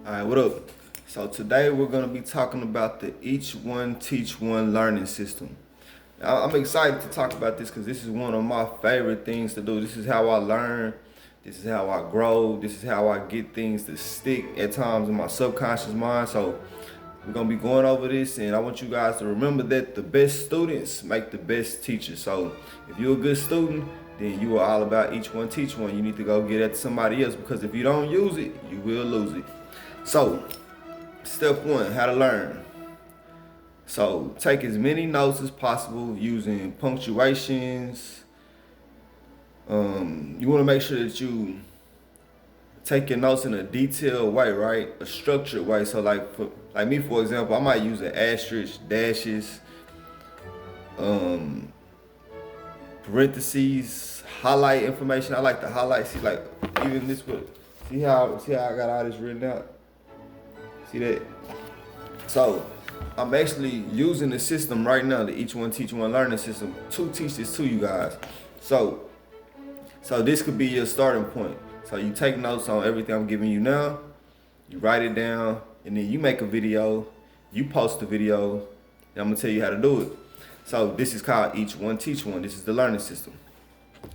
Alright, what up? So today we're going to be talking about the Each One Teach One learning system. Now, I'm excited to talk about this because this is one of my favorite things to do. This is how I learn. This is how I grow. This is how I get things to stick at times in my subconscious mind. So we're going to be going over this, and I want you guys to remember that the best students make the best teachers. So if you're a good student, then you are all about each one teach one. You need to go get at somebody else, because if you don't use it, you will lose it. So, step one, how to learn. So, take as many notes as possible using punctuations. You want to make sure that you take your notes in a detailed way, right? A structured way. So, like me, for example, I might use an asterisk, dashes, parentheses, highlight information. I like to highlight. See, like even this one. See how I got all this written out. See that? So I'm actually using the system right now, the Each One Teach One learning system, to teach this to you guys. So this could be your starting point. So you take notes on everything I'm giving you now, you write it down, and then you make a video, you post the video, and I'm gonna tell you how to do it. So this is called Each One Teach One. This is the learning system.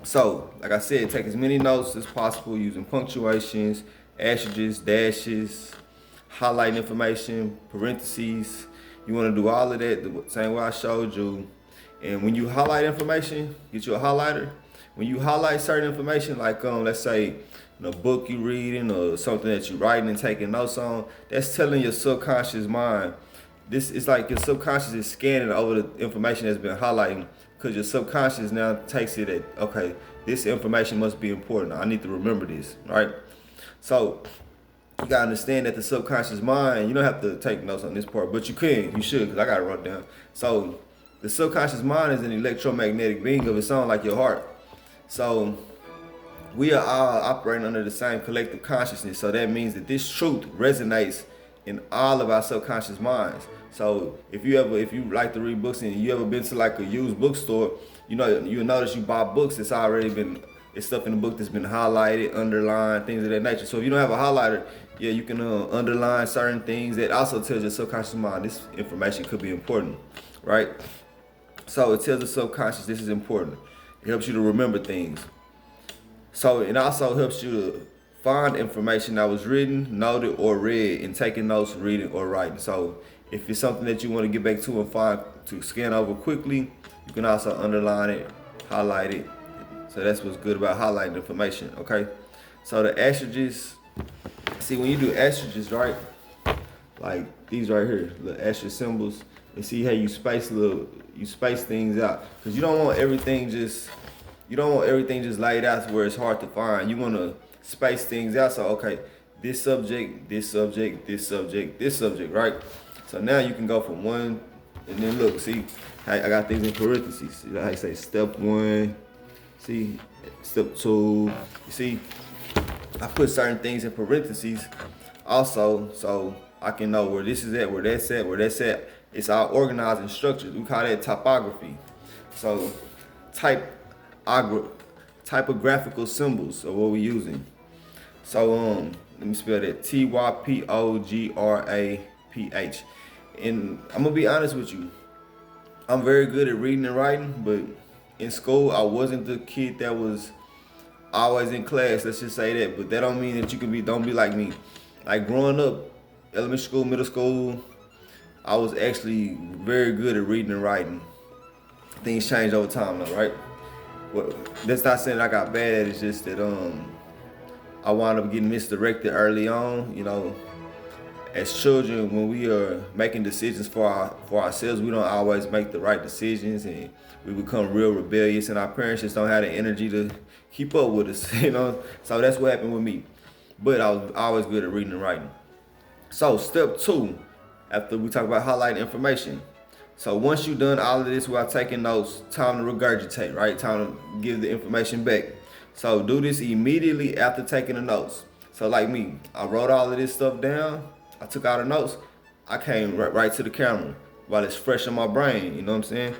So, like I said, take as many notes as possible using punctuations, asterisks, dashes, highlight information, parentheses. You want to do all of that the same way I showed you. And when you highlight information, get you a highlighter. When you highlight certain information, like let's say in a book you reading or something that you're writing and taking notes on, that's telling your subconscious mind. This is like your subconscious is scanning over the information that's been highlighting, because your subconscious now takes it at, okay, this information must be important. I need to remember this, right? So you gotta understand that the subconscious mind, you don't have to take notes on this part, but you should, because I gotta write down. So the subconscious mind is an electromagnetic being of its own, like your heart. So we are all operating under the same collective consciousness. So that means that this truth resonates in all of our subconscious minds. So if you like to read books and you ever been to like a used bookstore, you'll notice you buy books that's already been, it's stuff in the book that's been highlighted, underlined, things of that nature. So if you don't have a highlighter, yeah, you can underline certain things. That also tells your subconscious mind this information could be important, right? So it tells the subconscious this is important. It helps you to remember things. So it also helps you to find information that was written, noted, or read, and taking notes, reading, or writing. So if it's something that you want to get back to and find to scan over quickly, you can also underline it, highlight it. So that's what's good about highlighting information, okay? So the asterisks, see when you do asterisks, right? Like these right here, the asterisk symbols, and see how you space things out, because you don't want everything just laid out to where it's hard to find. You want to space things out. So okay, this subject, this subject, this subject, this subject, right? So now you can go from one, and then look, see, I got things in parentheses. I say step one, see, step two. You see, I put certain things in parentheses also, so I can know where this is at, where that's at, where that's at. It's all organized and structured. We call that typography. So typographical symbols are what we're using. So let me spell that, Typograph. And I'm gonna be honest with you, I'm very good at reading and writing, but in school I wasn't the kid that was always in class, let's just say that. But that don't mean that you don't be like me. Like growing up, elementary school, middle school, I was actually very good at reading and writing. Things changed over time though, right? Well, that's not saying I got bad at it, it's just that I wound up getting misdirected early on. As children, when we are making decisions for ourselves, we don't always make the right decisions, and we become real rebellious, and our parents just don't have the energy to keep up with us, So that's what happened with me. But I was always good at reading and writing. So step two, after we talk about highlighting information. So once you've done all of this while taking notes, time to regurgitate, right? Time to give the information back. So do this immediately after taking the notes. So like me, I wrote all of this stuff down. I took out the notes. I came right to the camera while it's fresh in my brain, you know what I'm saying?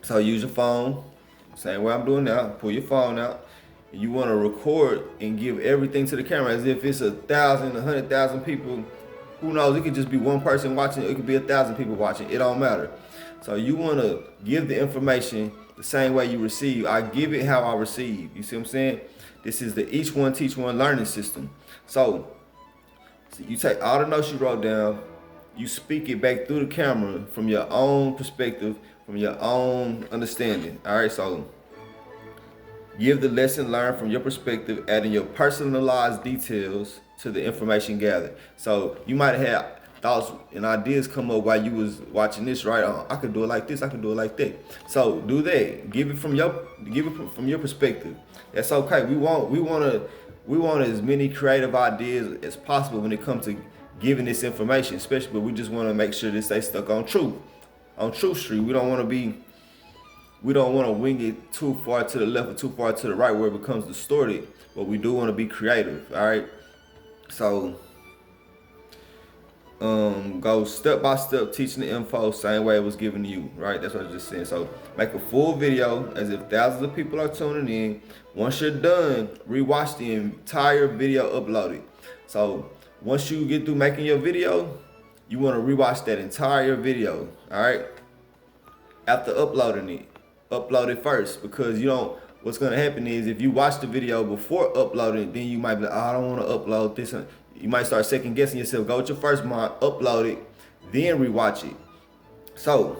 So use your phone, same way I'm doing now. Pull your phone out You want to record and give everything to the camera as if it's 1,000, 100,000 people. Who knows? It could just be one person watching. It could be 1,000 people watching. It don't matter. So you want to give the information the same way you receive. I give it how I receive. You see what I'm saying? This is the each one teach one learning system. So you take all the notes you wrote down, you speak it back through the camera from your own perspective, from your own understanding. All right, so give the lesson learned from your perspective, adding your personalized details to the information gathered. So you might have thoughts and ideas come up while you was watching this, right? I could do it like this, I could do it like that. So do that. Give it from your perspective. That's okay. We want as many creative ideas as possible when it comes to giving this information, especially, but we just want to make sure this stay stuck on truth street. We don't want to wing it too far to the left or too far to the right where it becomes distorted, but we do want to be creative. All right, so go step by step teaching the info same way it was given to you, right? That's what I just said. So make a full video as if thousands of people are tuning in. Once you're done, rewatch the entire video uploaded. So once you get through making your video, you want to rewatch that entire video, all right? After uploading it, upload it first, because what's going to happen is if you watch the video before uploading, then you might be like, oh, I don't want to upload this. You might start second guessing yourself. Go with your first mind, upload it, then rewatch it. So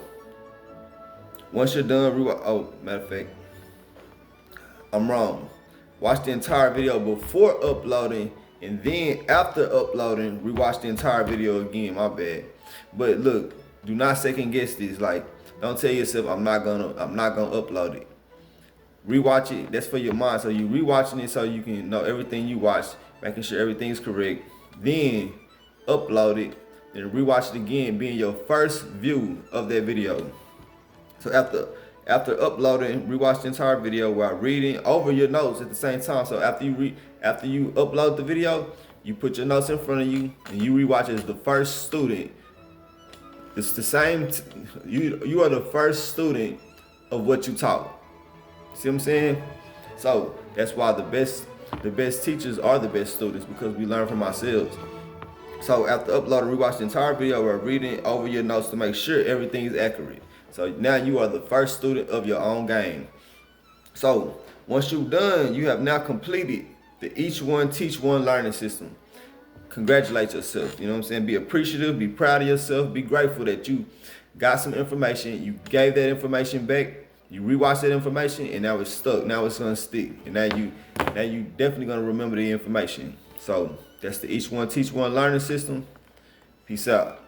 once you're done, matter of fact, I'm wrong. Watch the entire video before uploading, and then after uploading, rewatch the entire video again. My bad. But look, do not second guess this. Like, don't tell yourself I'm not gonna upload it. Rewatch it. That's for your mind. So you rewatching it so you can know everything you watched, making sure everything's correct. Then upload it, and rewatch it again, being your first view of that video. So after uploading, rewatch the entire video while reading over your notes at the same time. So after you upload the video, you put your notes in front of you and you rewatch as the first student. It's the same. You are the first student of what you taught. See what I'm saying? So that's why the best teachers are the best students, because we learn from ourselves. So after uploading, rewatch the entire video while reading over your notes to make sure everything is accurate. So now you are the first student of your own game. So once you've done, you have now completed the each one teach one learning system. Congratulate yourself. You know what I'm saying? Be appreciative, be proud of yourself, be grateful that you got some information, you gave that information back, you rewatched that information, and now it's stuck. Now it's gonna stick. And now you definitely gonna remember the information. So that's the each one teach one learning system. Peace out.